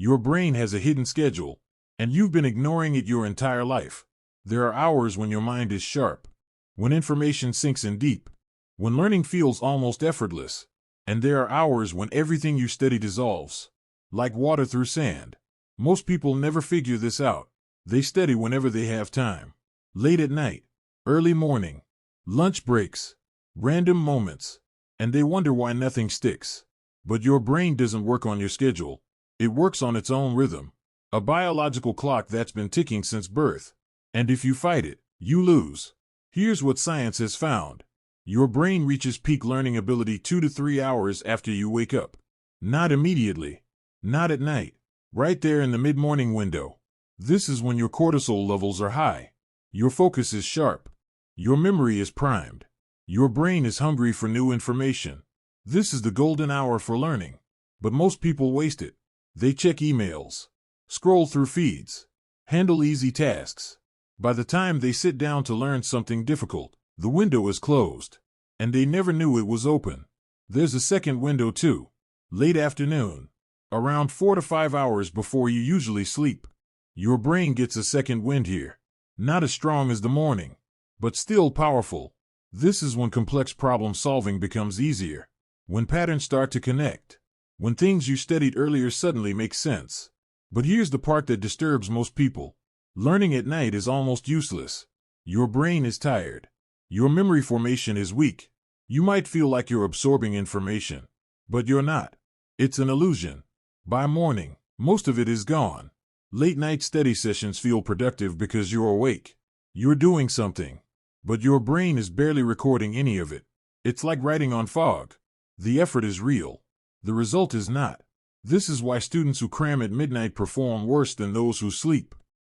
Your brain has a hidden schedule, and you've been ignoring it your entire life. There are hours when your mind is sharp, when information sinks in deep, when learning feels almost effortless, and there are hours when everything you study dissolves, like water through sand. Most people never figure this out. They study whenever they have time. Late at night, early morning, lunch breaks, random moments, and they wonder why nothing sticks. But your brain doesn't work on your schedule. It works on its own rhythm, a biological clock that's been ticking since birth. And if you fight it, you lose. Here's what science has found. Your brain reaches peak learning ability 2 to 3 hours after you wake up. Not immediately. Not at night. Right there in the mid-morning window. This is when your cortisol levels are high. Your focus is sharp. Your memory is primed. Your brain is hungry for new information. This is the golden hour for learning. But most people waste it. They check emails, scroll through feeds, handle easy tasks. By the time they sit down to learn something difficult, the window is closed, and they never knew it was open. There's a second window too. Late afternoon, around 4 to 5 hours before you usually sleep. Your brain gets a second wind here. Not as strong as the morning, but still powerful. This is when complex problem solving becomes easier. When patterns start to connect. When things you studied earlier suddenly make sense. But here's the part that disturbs most people. Learning at night is almost useless. Your brain is tired. Your memory formation is weak. You might feel like you're absorbing information, but you're not. It's an illusion. By morning, most of it is gone. Late night study sessions feel productive because you're awake. You're doing something, but your brain is barely recording any of it. It's like writing on fog. The effort is real. The result is not. This is why students who cram at midnight perform worse than those who sleep.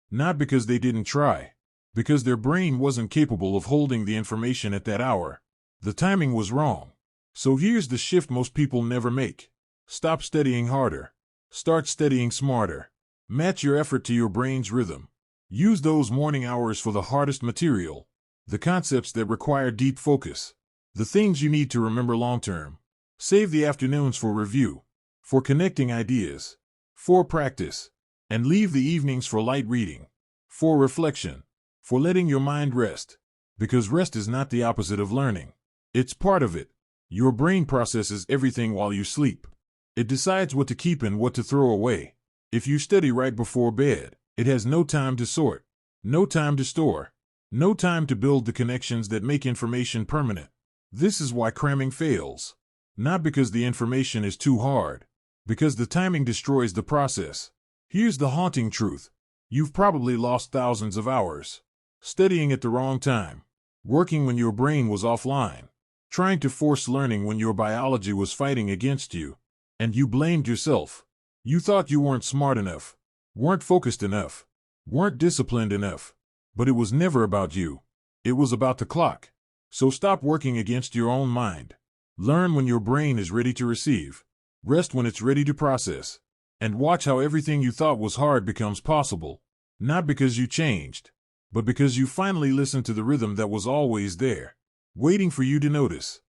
Not because they didn't try, because their brain wasn't capable of holding the information at that hour. The timing was wrong. So here's the shift most people never make. Stop studying harder. Start studying smarter. Match your effort to your brain's rhythm. Use those morning hours for the hardest material, the concepts that require deep focus, the things you need to remember long-term. Save the afternoons for review, for connecting ideas, for practice, and leave the evenings for light reading, for reflection, for letting your mind rest. Because rest is not the opposite of learning. It's part of it. Your brain processes everything while you sleep. It decides what to keep and what to throw away. If you study right before bed, it has no time to sort, no time to store, no time to build the connections that make information permanent. This is why cramming fails. Not because the information is too hard, because the timing destroys the process. Here's the haunting truth. You've probably lost thousands of hours. Studying at the wrong time. Working when your brain was offline. Trying to force learning when your biology was fighting against you. And you blamed yourself. You thought you weren't smart enough, weren't focused enough, weren't disciplined enough. But it was never about you. It was about the clock. So stop working against your own mind. Learn when your brain is ready to receive. Rest when it's ready to process. And watch how everything you thought was hard becomes possible. Not because you changed, but because you finally listened to the rhythm that was always there, waiting for you to notice.